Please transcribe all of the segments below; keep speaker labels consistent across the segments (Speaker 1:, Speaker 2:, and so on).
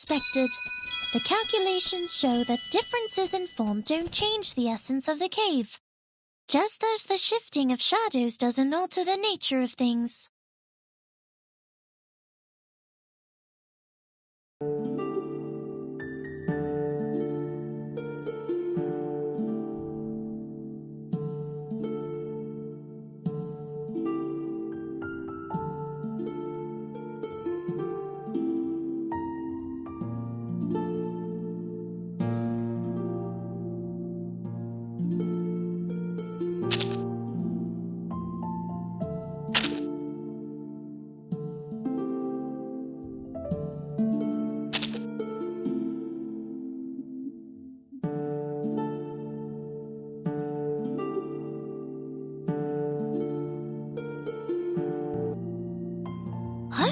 Speaker 1: expected. The calculations show that differences in form don't change the essence of the cave, just as the shifting of shadows doesn't alter the nature of things.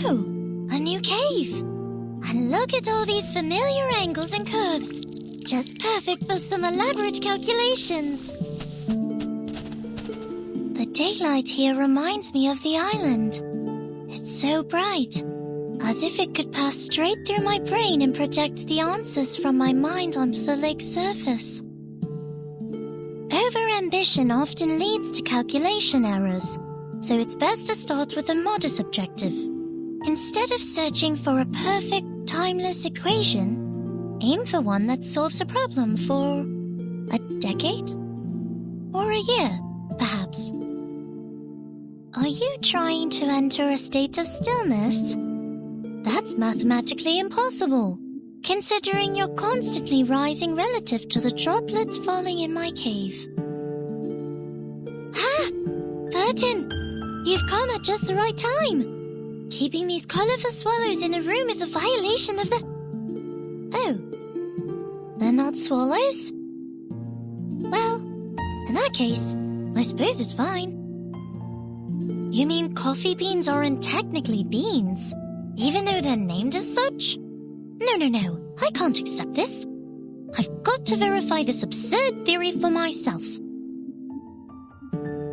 Speaker 1: Oh, a new cave! And look at all these familiar angles and curves. Just perfect for some elaborate calculations. The daylight here reminds me of the island. It's so bright, as if it could pass straight through my brain and project the answers from my mind onto the lake's surface. Overambition often leads to calculation errors, so it's best to start with a modest objective. Instead of searching for a perfect, timeless equation, aim for one that solves a problem for a decade? Or a year, perhaps. Are you trying to enter a state of stillness? That's mathematically impossible, considering you're constantly rising relative to the droplets falling in my cave. Ah! Burton! You've come at just the right time! Keeping these colorful swallows in the room is a violation of the... Oh, they're not swallows? Well, in that case, I suppose it's fine. You mean coffee beans aren't technically beans, even though they're named as such? No, I can't accept this. I've got to verify this absurd theory for myself.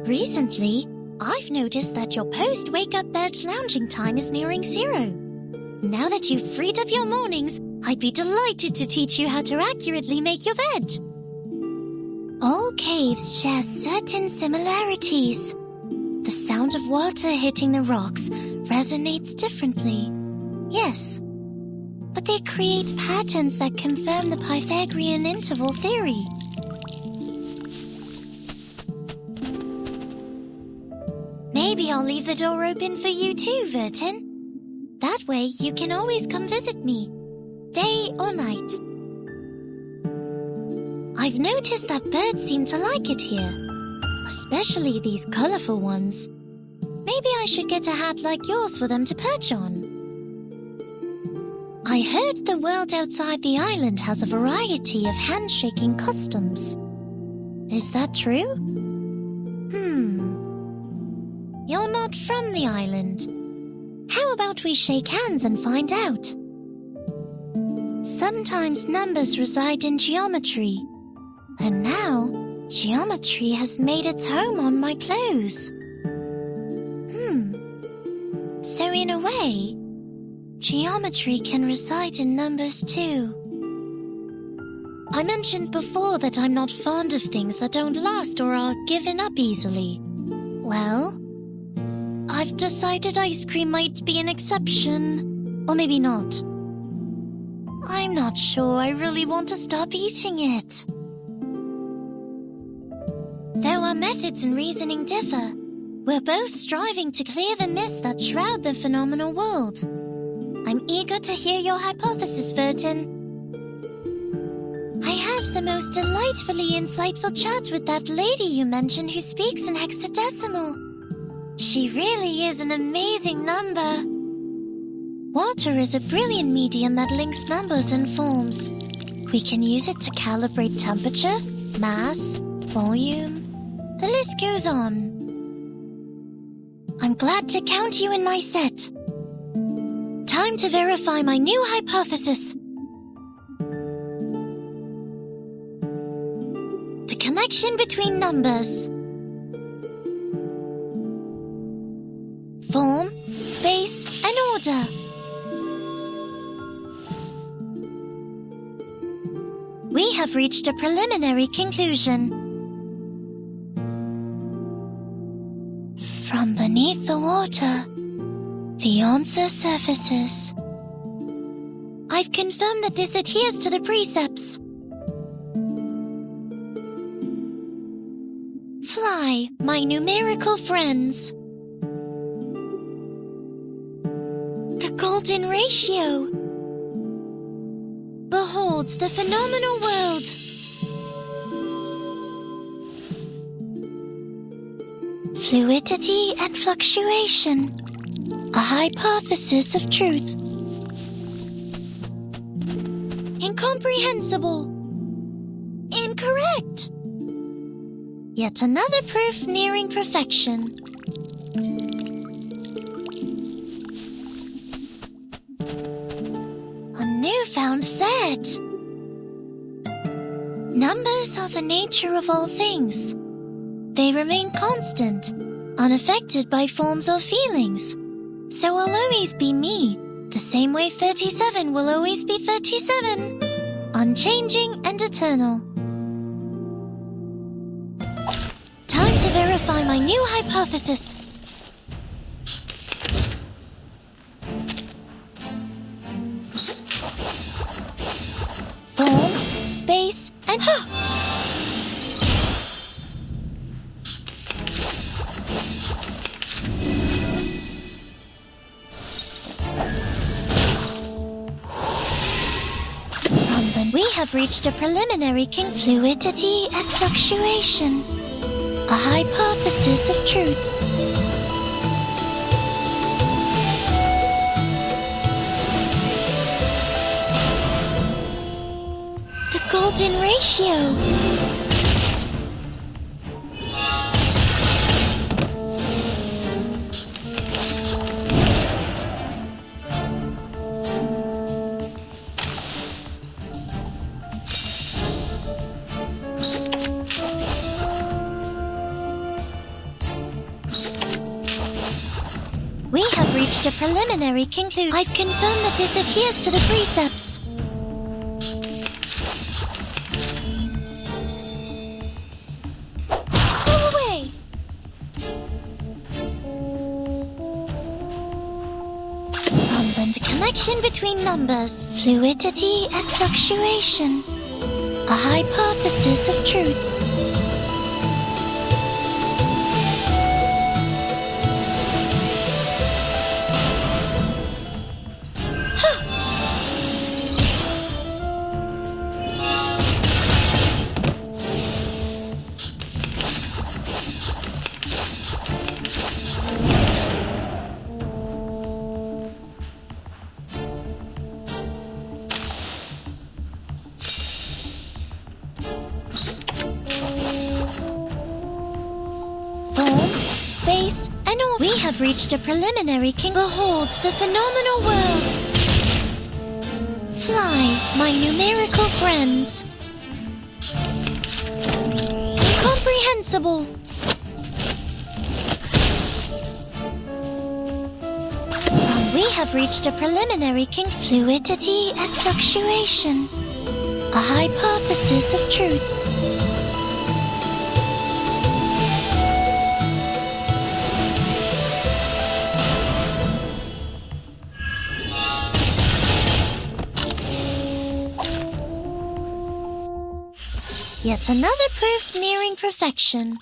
Speaker 1: Recently, I've noticed that your post-wake-up bed lounging time is nearing 0. Now that you've freed up your mornings, I'd be delighted to teach you how to accurately make your bed. All caves share certain similarities. The sound of water hitting the rocks resonates differently. Yes, but they create patterns that confirm the Pythagorean interval theory. Maybe I'll leave the door open for you too, Vertin. That way you can always come visit me, day or night. I've noticed that birds seem to like it here, especially these colorful ones. Maybe I should get a hat like yours for them to perch on. I heard the world outside the island has a variety of handshaking customs. Is that true? You're not from the island. How about we shake hands and find out? Sometimes numbers reside in geometry, and now geometry has made its home on my clothes. So in a way, geometry can reside in numbers too. I mentioned before that I'm not fond of things that don't last or are given up easily. Well, I've decided ice cream might be an exception, or maybe not. I'm not sure I really want to stop eating it. Though our methods in reasoning differ, we're both striving to clear the mist that shroud the phenomenal world. I'm eager to hear your hypothesis, Vertin. I had the most delightfully insightful chat with that lady you mentioned who speaks in hexadecimal. She really is an amazing number. Water is a brilliant medium that links numbers and forms. We can use it to calibrate temperature, mass, volume. The list goes on. I'm glad to count you in my set. Time to verify my new hypothesis. The connection between numbers. Form, space, and order. We have reached a preliminary conclusion. From beneath the water, the answer surfaces. I've confirmed that this adheres to the precepts. Fly, my numerical friends. The golden ratio beholds the phenomenal world. Fluidity and fluctuation, a hypothesis of truth. Incomprehensible. Incorrect. Yet another proof nearing perfection. A newfound set. Numbers are the nature of all things. They remain constant, unaffected by forms or feelings. So I'll always be me, the same way 37 will always be 37, unchanging and eternal. Time to verify my new hypothesis. Form, space, and we have reached a preliminary fluidity and fluctuation, a hypothesis of truth. The golden ratio. We have reached a preliminary conclusion. I've confirmed that this adheres to the precepts. Go away! From the connection between numbers, fluidity and fluctuation, a hypothesis of truth. Space, and all. We have reached a preliminary beholds the phenomenal world. Fly, my numerical friends. Incomprehensible. We have reached a preliminary fluidity and fluctuation, a hypothesis of truth. Yet another proof nearing perfection.